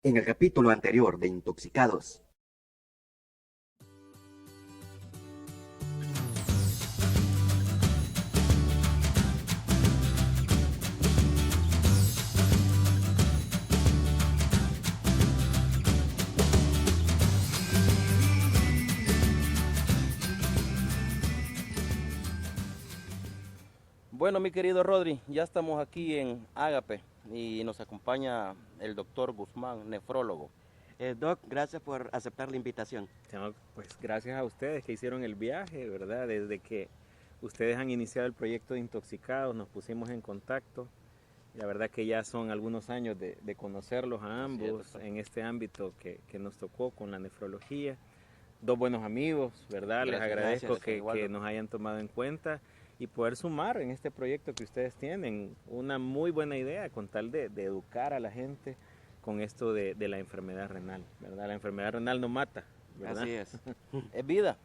En el capítulo anterior de Intoxicados. Bueno, mi querido Rodri, ya estamos aquí en Ágape y nos acompaña el doctor Guzmán, nefrólogo. Doc, gracias por aceptar la invitación. No, pues gracias a ustedes que hicieron el viaje, ¿verdad? Desde que ustedes han iniciado el proyecto de Intoxicados, nos pusimos en contacto. La verdad que ya son algunos años de conocerlos a ambos en este ámbito que nos tocó con la nefrología. Dos buenos amigos, ¿verdad? Les agradezco que nos hayan tomado en cuenta y poder sumar en este proyecto que ustedes tienen. Una muy buena idea con tal de educar a la gente con esto de la enfermedad renal, ¿verdad? La enfermedad renal no mata, ¿verdad? Así es. Es vida,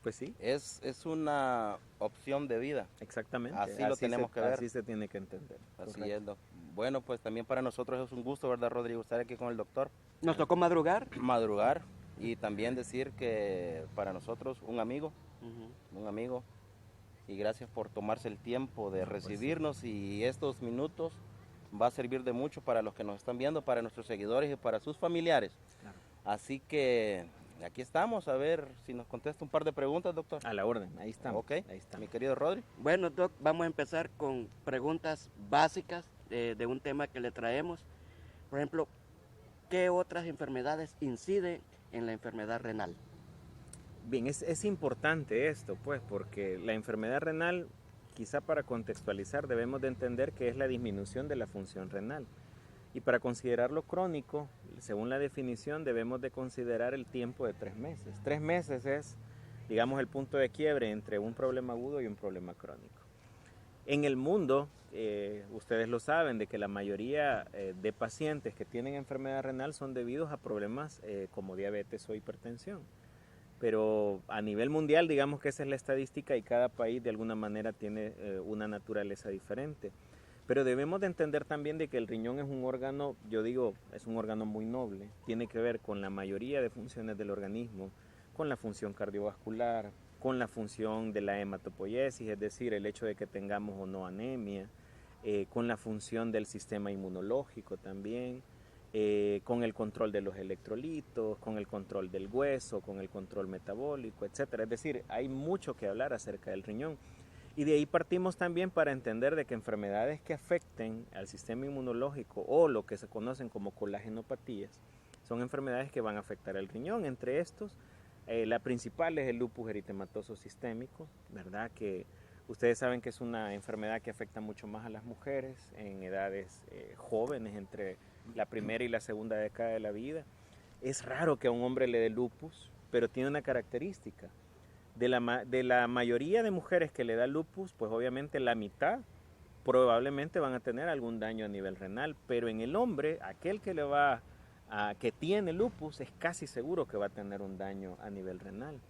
Pues sí, es una opción de vida. exactamente. Así lo tenemos que ver. Así se tiene que entender. Así Correcto. es, doc. Bueno, pues también para nosotros es un gusto, ¿verdad, Rodrigo? Estar aquí con el doctor, Nos tocó madrugar. madrugar y también decir que para nosotros un amigo, y gracias por tomarse el tiempo de recibirnos y estos minutos va a servir de mucho para los que nos están viendo, para nuestros seguidores y para sus familiares. Claro. Así que aquí estamos, a ver si nos contesta un par de preguntas, doctor. A la orden, ahí estamos. Ok, Ahí mi estamos. querido Rodri. Bueno, Doc, vamos a empezar con preguntas básicas de un tema que le traemos. Por ejemplo, ¿qué otras enfermedades inciden en la enfermedad renal? Bien, es importante esto, pues, porque la enfermedad renal, quizá para contextualizar, debemos de entender que es la disminución de la función renal. Y para considerarlo crónico, según la definición, debemos de considerar el tiempo de 3 meses. 3 meses es, digamos, el punto de quiebre entre un problema agudo y un problema crónico. En el mundo, ustedes lo saben, de que la mayoría de pacientes que tienen enfermedad renal son debidos a problemas como diabetes o hipertensión. Pero a nivel mundial, digamos que esa es la estadística y cada país de alguna manera tiene una naturaleza diferente. Pero debemos de entender también de que el riñón es un órgano, yo digo, es un órgano muy noble. Tiene que ver con la mayoría de funciones del organismo, con la función cardiovascular, con la función de la hematopoiesis, es decir, el hecho de que tengamos o no anemia, con la función del sistema inmunológico también, con el control de los electrolitos, con el control del hueso, con el control metabólico, etcétera. Es decir, hay mucho que hablar acerca del riñón. Y de ahí partimos también para entender de que enfermedades que afecten al sistema inmunológico o lo que se conocen como colagenopatías son enfermedades que van a afectar al riñón. Entre estos, la principal es el lupus eritematoso sistémico, ¿verdad? Que ustedes saben que es una enfermedad que afecta mucho más a las mujeres en edades jóvenes, entre la primera y la segunda década de la vida. Es raro que a un hombre le dé lupus, pero tiene una característica. De la mayoría de mujeres que le da lupus, pues obviamente la mitad probablemente van a tener algún daño a nivel renal, pero en el hombre, aquel que tiene lupus es casi seguro que va a tener un daño a nivel renal.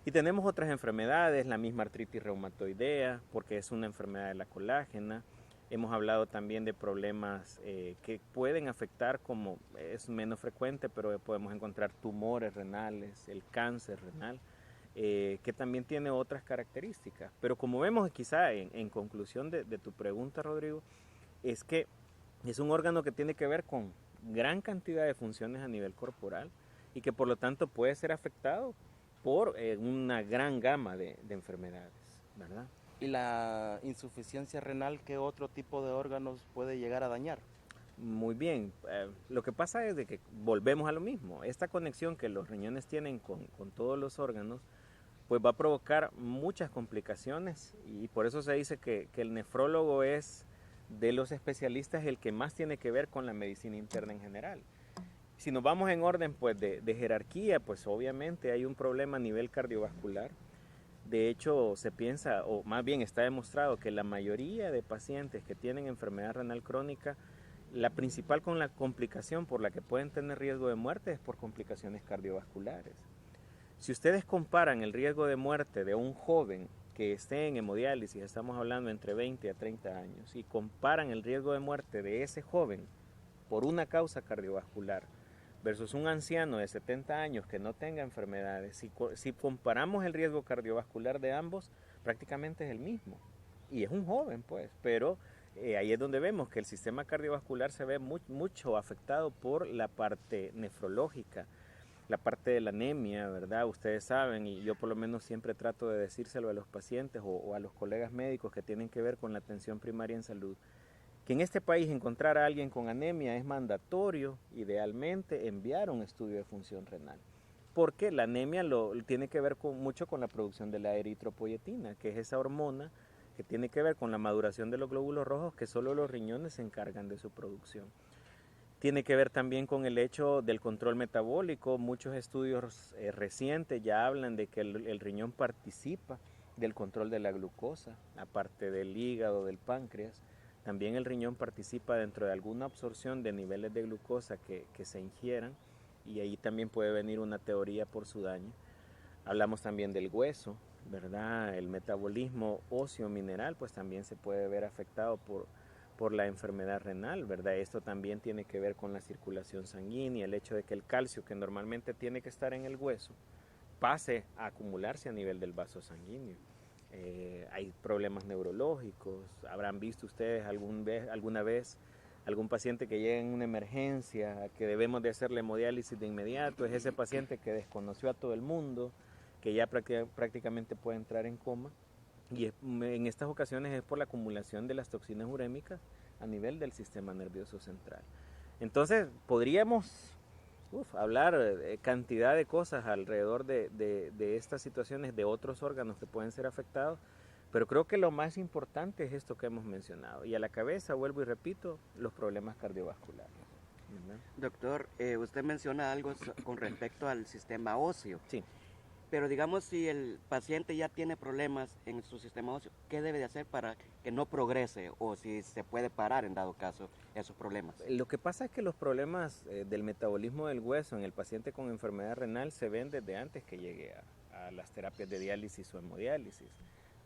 Y tenemos otras enfermedades, la misma artritis reumatoidea, porque es una enfermedad de la colágena. Hemos hablado también de problemas que pueden afectar, como es menos frecuente, pero podemos encontrar tumores renales, el cáncer renal, que también tiene otras características. Pero como vemos quizá en conclusión de tu pregunta, Rodrigo, es que es un órgano que tiene que ver con gran cantidad de funciones a nivel corporal y que por lo tanto puede ser afectado por una gran gama de enfermedades, ¿verdad? ¿Y la insuficiencia renal qué otro tipo de órganos puede llegar a dañar? Muy bien, lo que pasa es de que volvemos a lo mismo. Esta conexión que los riñones tienen con todos los órganos, pues va a provocar muchas complicaciones y por eso se dice que el nefrólogo es de los especialistas el que más tiene que ver con la medicina interna en general. Si nos vamos en orden pues de jerarquía, pues obviamente hay un problema a nivel cardiovascular. De hecho, se piensa, o más bien está demostrado, que la mayoría de pacientes que tienen enfermedad renal crónica, la principal con la complicación por la que pueden tener riesgo de muerte es por complicaciones cardiovasculares. Si ustedes comparan el riesgo de muerte de un joven que esté en hemodiálisis, estamos hablando entre 20 a 30 años, y comparan el riesgo de muerte de ese joven por una causa cardiovascular versus un anciano de 70 años que no tenga enfermedades, si comparamos el riesgo cardiovascular de ambos, prácticamente es el mismo. Y es un joven, pues, pero ahí es donde vemos que el sistema cardiovascular se ve mucho afectado por la parte nefrológica, la parte de la anemia, ¿verdad? Ustedes saben, y yo por lo menos siempre trato de decírselo a los pacientes o a los colegas médicos que tienen que ver con la atención primaria en salud, que en este país encontrar a alguien con anemia es mandatorio, idealmente, enviar un estudio de función renal. Porque la anemia tiene que ver mucho con la producción de la eritropoyetina, que es esa hormona que tiene que ver con la maduración de los glóbulos rojos que solo los riñones se encargan de su producción. Tiene que ver también con el hecho del control metabólico. Muchos estudios recientes ya hablan de que el riñón participa del control de la glucosa, aparte del hígado, del páncreas. También el riñón participa dentro de alguna absorción de niveles de glucosa que se ingieran, y ahí también puede venir una teoría por su daño. Hablamos también del hueso, ¿verdad? El metabolismo óseo mineral pues también se puede ver afectado por la enfermedad renal, ¿verdad? Esto también tiene que ver con la circulación sanguínea, el hecho de que el calcio que normalmente tiene que estar en el hueso pase a acumularse a nivel del vaso sanguíneo. Hay problemas neurológicos. Habrán visto ustedes alguna vez algún paciente que llega en una emergencia, que debemos de hacerle hemodiálisis de inmediato. Es ese paciente que desconoció a todo el mundo, que ya prácticamente puede entrar en coma. Y en estas ocasiones es por la acumulación de las toxinas urémicas a nivel del sistema nervioso central. Entonces podríamos hablar cantidad de cosas alrededor de estas situaciones, de otros órganos que pueden ser afectados, pero creo que lo más importante es esto que hemos mencionado. Y a la cabeza, vuelvo y repito, los problemas cardiovasculares. ¿Verdad? Doctor, usted menciona algo con respecto al sistema óseo. Sí. Pero digamos, si el paciente ya tiene problemas en su sistema óseo, ¿qué debe de hacer para que no progrese o si se puede parar en dado caso esos problemas? Lo que pasa es que los problemas del metabolismo del hueso en el paciente con enfermedad renal se ven desde antes que llegue a las terapias de diálisis o hemodiálisis.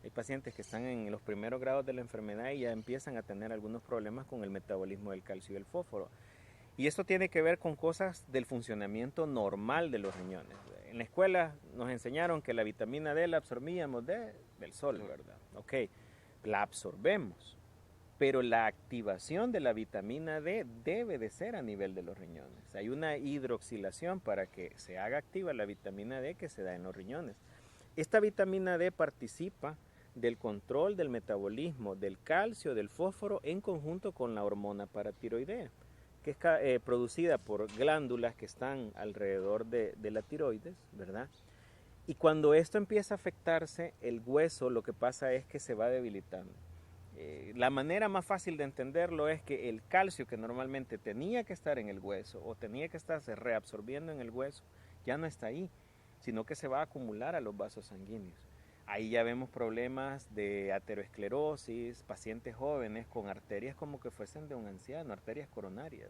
Hay pacientes que están en los primeros grados de la enfermedad y ya empiezan a tener algunos problemas con el metabolismo del calcio y el fósforo. Y esto tiene que ver con cosas del funcionamiento normal de los riñones. En la escuela nos enseñaron que la vitamina D la absorbíamos del sol, ¿verdad? Ok, la absorbemos, pero la activación de la vitamina D debe de ser a nivel de los riñones. Hay una hidroxilación para que se haga activa la vitamina D que se da en los riñones. Esta vitamina D participa del control del metabolismo del calcio, del fósforo, en conjunto con la hormona paratiroidea, que es producida por glándulas que están alrededor de la tiroides, ¿verdad? Y cuando esto empieza a afectarse, el hueso lo que pasa es que se va debilitando. La manera más fácil de entenderlo es que el calcio que normalmente tenía que estar en el hueso o tenía que estarse reabsorbiendo en el hueso, ya no está ahí, sino que se va a acumular a los vasos sanguíneos. Ahí ya vemos problemas de aterosclerosis, pacientes jóvenes con arterias como que fuesen de un anciano, arterias coronarias.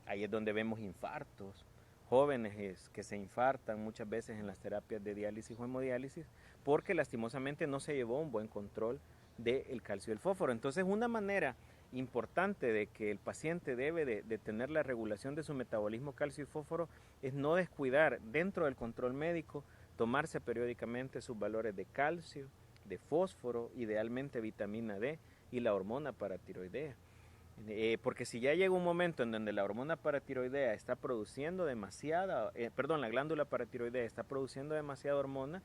Ahí es donde vemos infartos, jóvenes que se infartan muchas veces en las terapias de diálisis o hemodiálisis porque lastimosamente no se llevó un buen control del calcio y el fósforo. Entonces una manera importante de que el paciente debe de tener la regulación de su metabolismo calcio y fósforo es no descuidar dentro del control médico, tomarse periódicamente sus valores de calcio, de fósforo, idealmente vitamina D y la hormona paratiroidea. Porque si ya llega un momento en donde la hormona paratiroidea está produciendo la glándula paratiroidea está produciendo demasiada hormona,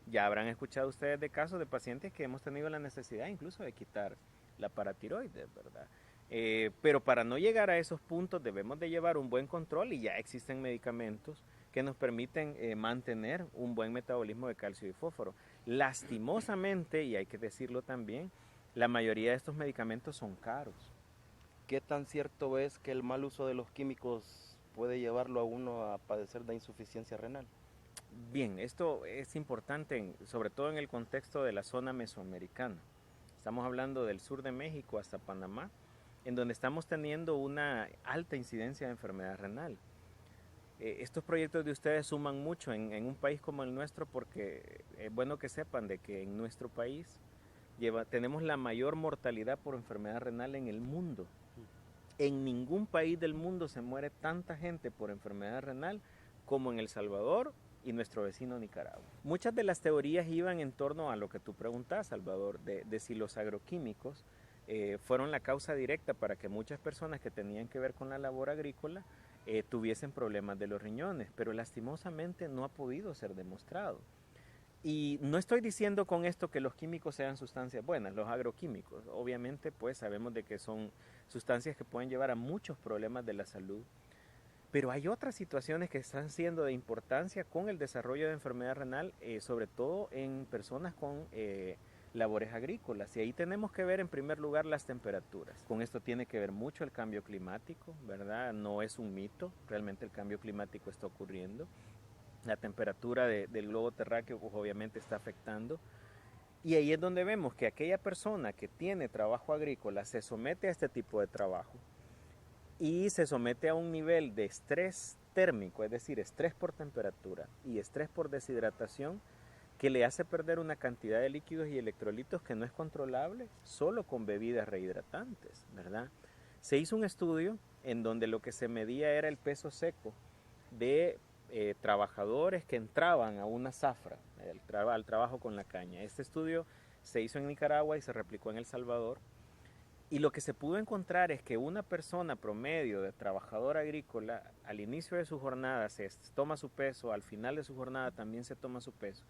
ya habrán escuchado ustedes de casos de pacientes que hemos tenido la necesidad incluso de quitar la paratiroides, ¿verdad? Pero para no llegar a esos puntos debemos de llevar un buen control y ya existen medicamentos que nos permiten mantener un buen metabolismo de calcio y fósforo. Lastimosamente, y hay que decirlo también, la mayoría de estos medicamentos son caros. ¿Qué tan cierto es que el mal uso de los químicos puede llevarlo a uno a padecer de insuficiencia renal? Bien, esto es importante, sobre todo en el contexto de la zona mesoamericana. Estamos hablando del sur de México hasta Panamá, en donde estamos teniendo una alta incidencia de enfermedad renal. Estos proyectos de ustedes suman mucho en un país como el nuestro porque es bueno que sepan de que en nuestro país tenemos la mayor mortalidad por enfermedad renal en el mundo. En ningún país del mundo se muere tanta gente por enfermedad renal como en El Salvador y nuestro vecino Nicaragua. Muchas de las teorías iban en torno a lo que tú preguntas, Salvador, de si los agroquímicos fueron la causa directa para que muchas personas que tenían que ver con la labor agrícola tuviesen problemas de los riñones, pero lastimosamente no ha podido ser demostrado. Y no estoy diciendo con esto que los químicos sean sustancias buenas, los agroquímicos. Obviamente, pues sabemos de que son sustancias que pueden llevar a muchos problemas de la salud. Pero hay otras situaciones que están siendo de importancia con el desarrollo de enfermedad renal, sobre todo en personas con labores agrícolas. Y ahí tenemos que ver en primer lugar las temperaturas. Con esto tiene que ver mucho el cambio climático, ¿verdad? No es un mito, realmente el cambio climático está ocurriendo. La temperatura del globo terráqueo pues, obviamente está afectando. Y ahí es donde vemos que aquella persona que tiene trabajo agrícola se somete a este tipo de trabajo y se somete a un nivel de estrés térmico, es decir, estrés por temperatura y estrés por deshidratación, que le hace perder una cantidad de líquidos y electrolitos que no es controlable solo con bebidas rehidratantes, ¿verdad? Se hizo un estudio en donde lo que se medía era el peso seco de trabajadores que entraban a una zafra, al trabajo con la caña. Este estudio se hizo en Nicaragua y se replicó en El Salvador. Y lo que se pudo encontrar es que una persona promedio de trabajador agrícola al inicio de su jornada se toma su peso, al final de su jornada también se toma su peso.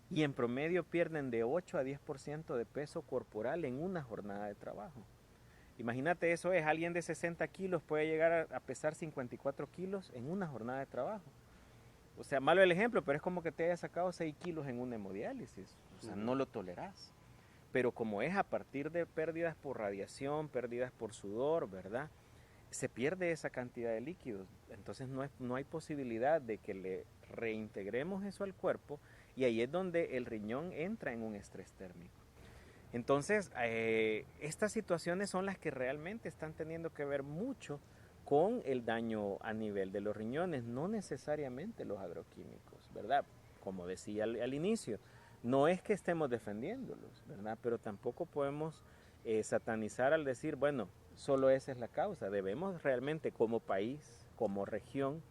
Y en promedio pierden de 8 a 10% de peso corporal en una jornada de trabajo. Imagínate, eso es, alguien de 60 kilos puede llegar a pesar 54 kilos en una jornada de trabajo. O sea, malo el ejemplo, pero es como que te hayas sacado 6 kilos en una hemodiálisis. O sea, no lo tolerás. Pero como es a partir de pérdidas por radiación, pérdidas por sudor, ¿verdad? Se pierde esa cantidad de líquidos. Entonces no hay posibilidad de que le reintegremos eso al cuerpo y ahí es donde el riñón entra en un estrés térmico. Entonces, estas situaciones son las que realmente están teniendo que ver mucho con el daño a nivel de los riñones, no necesariamente los agroquímicos, ¿verdad? Como decía al inicio, no es que estemos defendiéndolos, ¿verdad? Pero tampoco podemos satanizar al decir, bueno, solo esa es la causa. Debemos realmente como país, como región,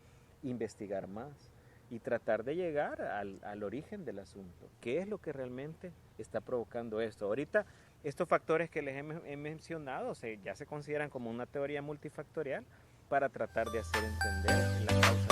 investigar más y tratar de llegar al origen del asunto. ¿Qué es lo que realmente está provocando esto? Ahorita, estos factores que les he mencionado ya se consideran como una teoría multifactorial para tratar de hacer entender la causa.